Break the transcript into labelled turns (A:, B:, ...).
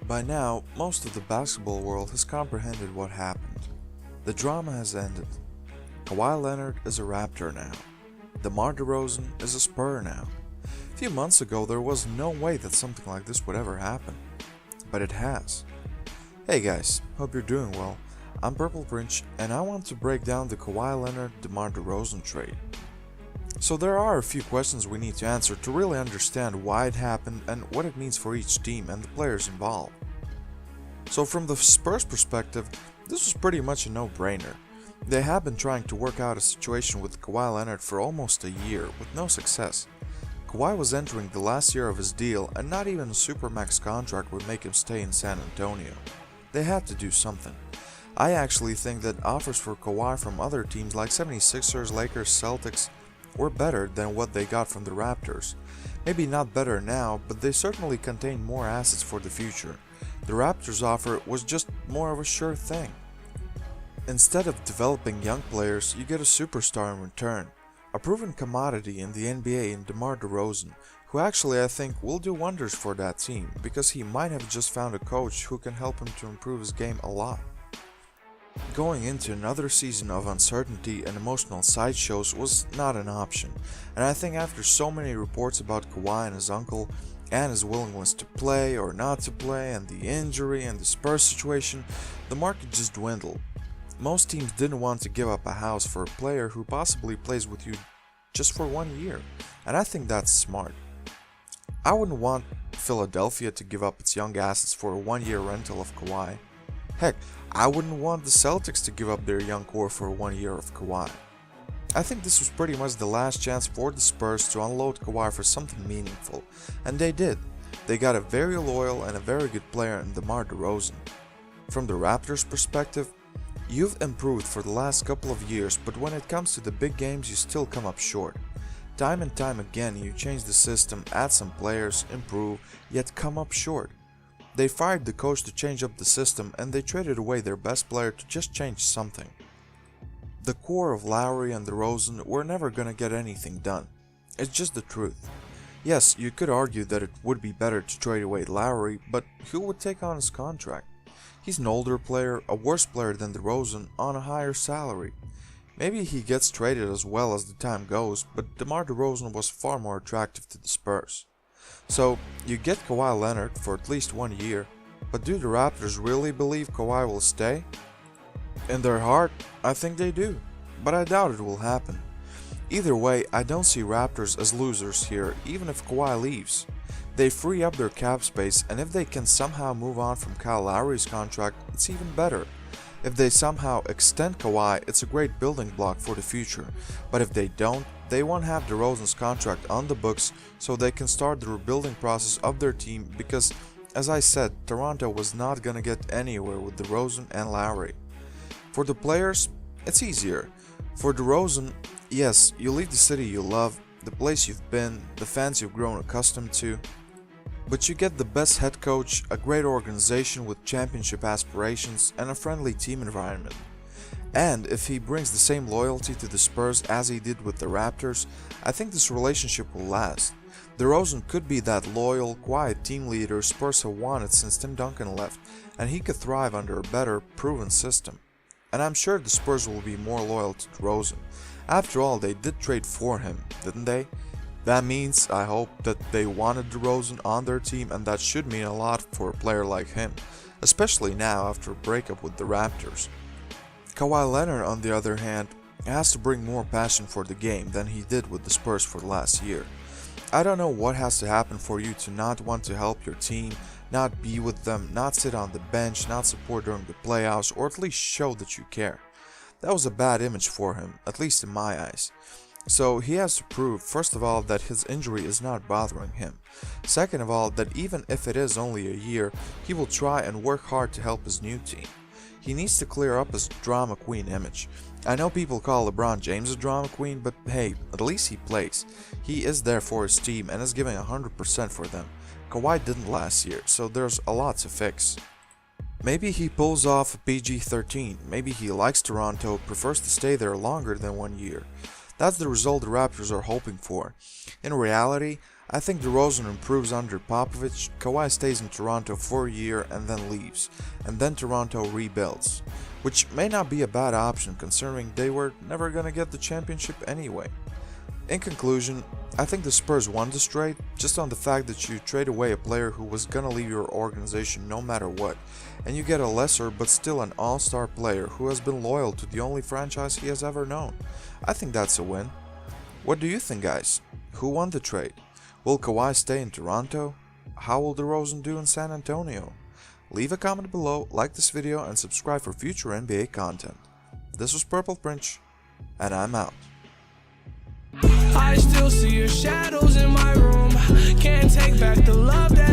A: By now, most of the basketball world has comprehended what happened. The drama has ended. Kawhi Leonard is a Raptor now. DeMar DeRozan is a Spur now. A few months ago, there was no way that something like this would ever happen. But it has. Hey guys, hope you're doing well. I'm Purple Prince, and I want to break down the Kawhi Leonard-DeMar DeRozan trade. So there are a few questions we need to answer to really understand why it happened and what it means for each team and the players involved. So from the Spurs perspective, this was pretty much a no-brainer. They have been trying to work out a situation with Kawhi Leonard for almost a year with no success. Kawhi was entering the last year of his deal and not even a supermax contract would make him stay in San Antonio. They had to do something. I actually think that offers for Kawhi from other teams like 76ers, Lakers, Celtics were better than what they got from the Raptors. Maybe not better now, but they certainly contain more assets for the future. The Raptors offer was just more of a sure thing. Instead of developing young players, you get a superstar in return. A proven commodity in the NBA in DeMar DeRozan, who actually I think will do wonders for that team because he might have just found a coach who can help him to improve his game a lot. Going into another season of uncertainty and emotional sideshows was not an option, and I think after so many reports about Kawhi and his uncle, and his willingness to play or not to play, and the injury and the Spurs situation, the market just dwindled. Most teams didn't want to give up a house for a player who possibly plays with you just for 1 year, and I think that's smart. I wouldn't want Philadelphia to give up its young assets for a 1-year rental of Kawhi. Heck, I wouldn't want the Celtics to give up their young core for 1 year of Kawhi. I think this was pretty much the last chance for the Spurs to unload Kawhi for something meaningful, and they did. They got a very loyal and a very good player in DeMar DeRozan. From the Raptors' perspective, you've improved for the last couple of years, but when it comes to the big games you still come up short. Time and time again you change the system, add some players, improve, yet come up short. They fired the coach to change up the system and they traded away their best player to just change something. The core of Lowry and DeRozan were never gonna get anything done. It's just the truth. Yes, you could argue that it would be better to trade away Lowry, but who would take on his contract? He's an older player, a worse player than DeRozan, on a higher salary. Maybe he gets traded as well as the time goes, but DeMar DeRozan was far more attractive to the Spurs. So, you get Kawhi Leonard for at least 1 year, but do the Raptors really believe Kawhi will stay? In their heart, I think they do, but I doubt it will happen. Either way, I don't see Raptors as losers here, even if Kawhi leaves. They free up their cap space, and if they can somehow move on from Kyle Lowry's contract, it's even better. If they somehow extend Kawhi, it's a great building block for the future, but if they don't, they won't have DeRozan's contract on the books so they can start the rebuilding process of their team because, as I said, Toronto was not gonna get anywhere with DeRozan and Lowry. For the players, it's easier. For DeRozan, yes, you leave the city you love, the place you've been, the fans you've grown accustomed to, but you get the best head coach, a great organization with championship aspirations, and a friendly team environment. And if he brings the same loyalty to the Spurs as he did with the Raptors, I think this relationship will last. DeRozan could be that loyal, quiet team leader Spurs have wanted since Tim Duncan left, and he could thrive under a better, proven system. And I'm sure the Spurs will be more loyal to DeRozan. After all, they did trade for him, didn't they? That means, I hope, that they wanted DeRozan on their team, and that should mean a lot for a player like him, especially now after a breakup with the Raptors. Kawhi Leonard, on the other hand, has to bring more passion for the game than he did with the Spurs for the last year. I don't know what has to happen for you to not want to help your team, not be with them, not sit on the bench, not support during the playoffs, or at least show that you care. That was a bad image for him, at least in my eyes. So he has to prove, first of all, that his injury is not bothering him. Second of all, that even if it is only a year, he will try and work hard to help his new team. He needs to clear up his drama queen image. I know people call LeBron James a drama queen, but hey, at least he plays. He is there for his team and is giving 100% for them. Kawhi didn't last year, so there's a lot to fix. Maybe he pulls off a PG-13, maybe he likes Toronto, prefers to stay there longer than 1 year. That's the result the Raptors are hoping for. In reality, I think DeRozan improves under Popovich, Kawhi stays in Toronto for a year and then leaves, and then Toronto rebuilds, which may not be a bad option considering they were never gonna get the championship anyway. In conclusion, I think the Spurs won this trade just on the fact that you trade away a player who was gonna leave your organization no matter what, and you get a lesser but still an all-star player who has been loyal to the only franchise he has ever known. I think that's a win. What do you think, guys? Who won the trade? Will Kawhi stay in Toronto? How will DeRozan do in San Antonio? Leave a comment below, like this video, and subscribe for future NBA content. This was Purple Prince, and I'm out.
B: I still see your shadows in my room. Can't take back the love that